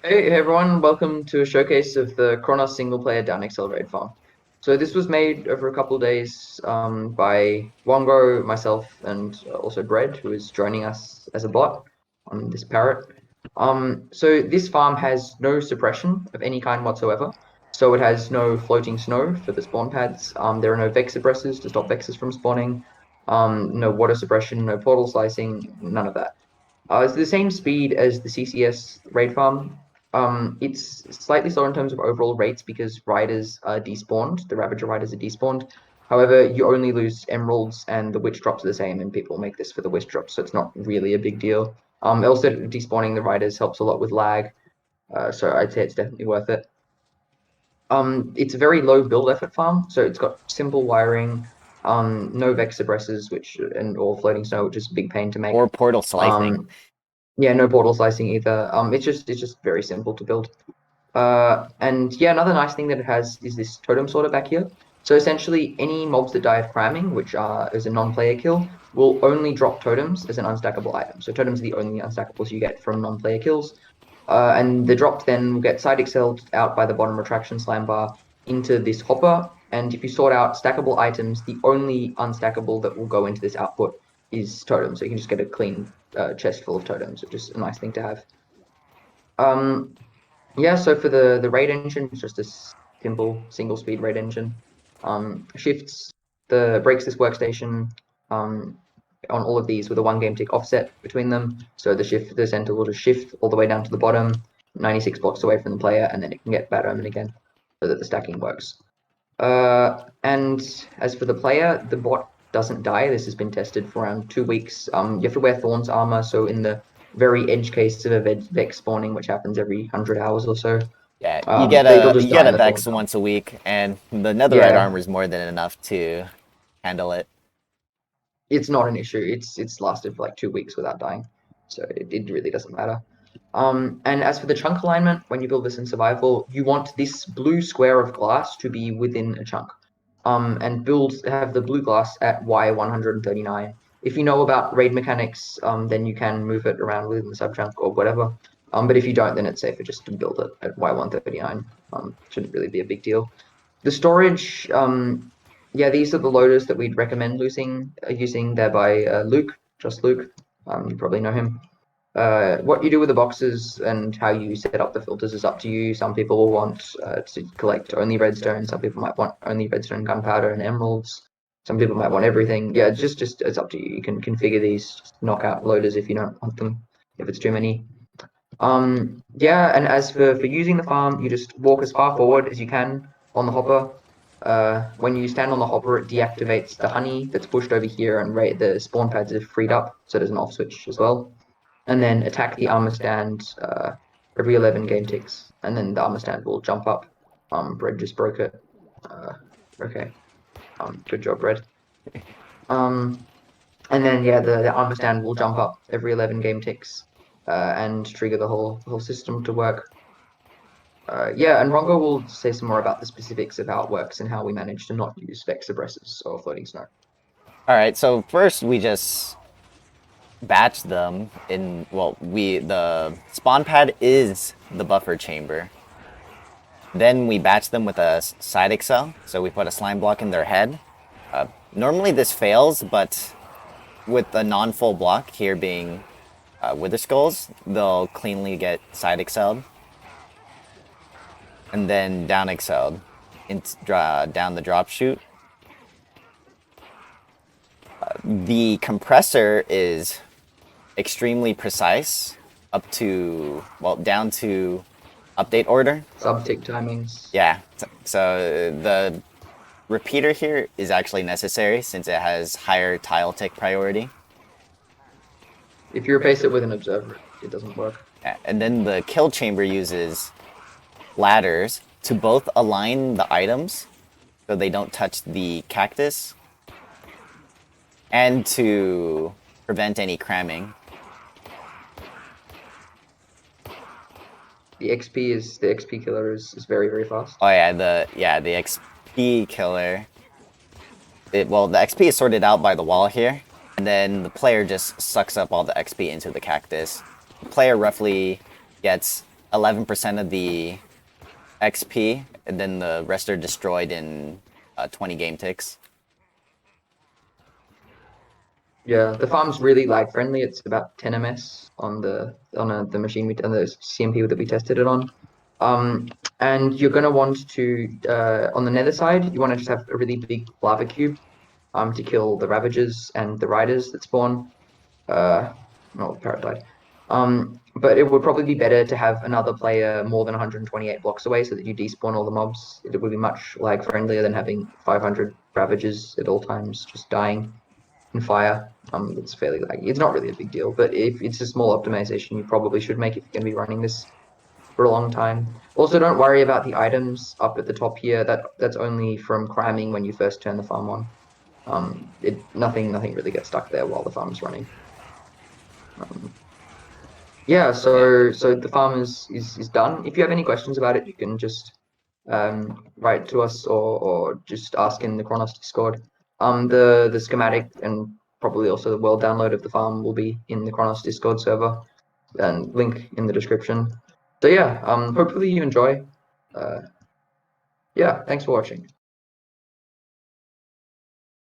Hey everyone, welcome to a showcase of the Chronos single player down accelerated farm. So this was made over a couple of days by Wongo, myself, and also Bread, who is joining us as a bot on this parrot. So this farm has no suppression of any kind whatsoever. So it has no floating snow for the spawn pads. There are no vex suppressors to stop vexes from spawning. No water suppression, no portal slicing, none of that. It's the same speed as the CCS raid farm. It's slightly slower in terms of overall rates because riders are despawned. The Ravager riders are despawned. However, you only lose emeralds and the witch drops are the same, and people make this for the witch drops, so it's not really a big deal. Also, despawning the riders helps a lot with lag, so I'd say it's definitely worth it. It's a very low build effort farm, so it's got simple wiring, no vex suppressors, which and or floating snow, which is a big pain to make. Or portal slicing. Um, yeah, no portal slicing either. It's just very simple to build. And yeah, another nice thing that it has is this totem sorter back here. So essentially, any mobs that die of cramming, which is a non-player kill, will only drop totems as an unstackable item. So totems are the only unstackables you get from non-player kills. And the drop then will get side excelled out by the bottom retraction slam bar into this hopper. And if you sort out stackable items, the only unstackable that will go into this output is totems. So you can just get a clean chest full of totems, which is a nice thing to have. Yeah, so for the raid engine, it's just a simple single speed raid engine. Shifts breaks this workstation on all of these with a 1 game tick offset between them. So the center will just shift all the way down to the bottom, 96 blocks away from the player, and then it can get bad omen again, so that the stacking works. And as for the player, the bot doesn't die. This has been tested for around 2 weeks. You have to wear thorns armor, so in the very edge case of a vex spawning, which happens every 100 hours or so, Yeah, it'll just you die get in a the Vex thorns armor. once a week, and the netherite Yeah, armor is more than enough to handle it. it's not an issue. It's lasted for like 2 weeks without dying, so it really doesn't matter. And as for the chunk alignment, when you build this in survival, you want this blue square of glass to be within a chunk. And have the blue glass at Y139. If you know about raid mechanics, then you can move it around within the subchunk or whatever. But if you don't, then it's safer just to build it at Y139. Shouldn't really be a big deal. The storage, yeah, these are the loaders that we'd recommend using. They're by Luke, just Luke. You probably know him. What you do with the boxes and how you set up the filters is up to you. Some people will want to collect only redstone. Some people might want only redstone, gunpowder, and emeralds. Some people might want everything. Yeah, just it's up to you. You can configure these, just knock out loaders if you don't want them, if it's too many. Yeah, and as for using the farm, you just walk as far forward as you can on the hopper. When you stand on the hopper, it deactivates the honey that's pushed over here, and the spawn pads are freed up, so there's an off switch as well. And then attack the armor stand every 11 game ticks, and then the armor stand will jump up. Bread just broke it. Okay. Good job, Bread. Um, and then yeah, the armor stand will jump up every 11 game ticks, and trigger the whole system to work. Yeah, and Rongo will say some more about the specifics of how it works and how we manage to not use vex suppressors or floating snow. Alright, so first we just batch them in, well, the spawn pad is the buffer chamber. Then we batch them with a side excel, so we put a slime block in their head. Normally this fails, but with the non-full block here being wither skulls, they'll cleanly get side excelled. And then down excelled down the drop chute. The compressor is extremely precise up to, well, down to update order. Sub-tick timings. Yeah, so the repeater here is actually necessary since it has higher tile tick priority. If you replace it with an observer, it doesn't work. And then the kill chamber uses ladders to both align the items so they don't touch the cactus and to prevent any cramming. The XP killer is very, very fast. Oh yeah, the XP killer. Well, the XP is sorted out by the wall here, and then the player just sucks up all the XP into the cactus. The player roughly gets 11% of the XP, and then the rest are destroyed in 20 game ticks. Yeah, the farm's really lag friendly. It's about 10 ms on the machine on the CMP that we tested it on. And you're gonna want to on the nether side, you want to just have a really big lava cube to kill the ravagers and the riders that spawn. Not the parrot died. But it would probably be better to have another player more than 128 blocks away so that you despawn all the mobs. It would be much lag friendlier than having 500 ravagers at all times just dying in fire. It's fairly laggy. It's not really a big deal, but if it's a small optimization, you probably should make if you're going to be running this for a long time. Also, don't worry about the items up at the top here. That's only from cramming when you first turn the farm on. Nothing really gets stuck there while the farm's running. Yeah, Yeah. so the farm is done. If you have any questions about it, you can just write to us or just ask in the Chronos Discord. The schematic and probably also the world download of the farm will be in the Chronos Discord server and link in the description. So yeah, hopefully you enjoy. Yeah, thanks for watching.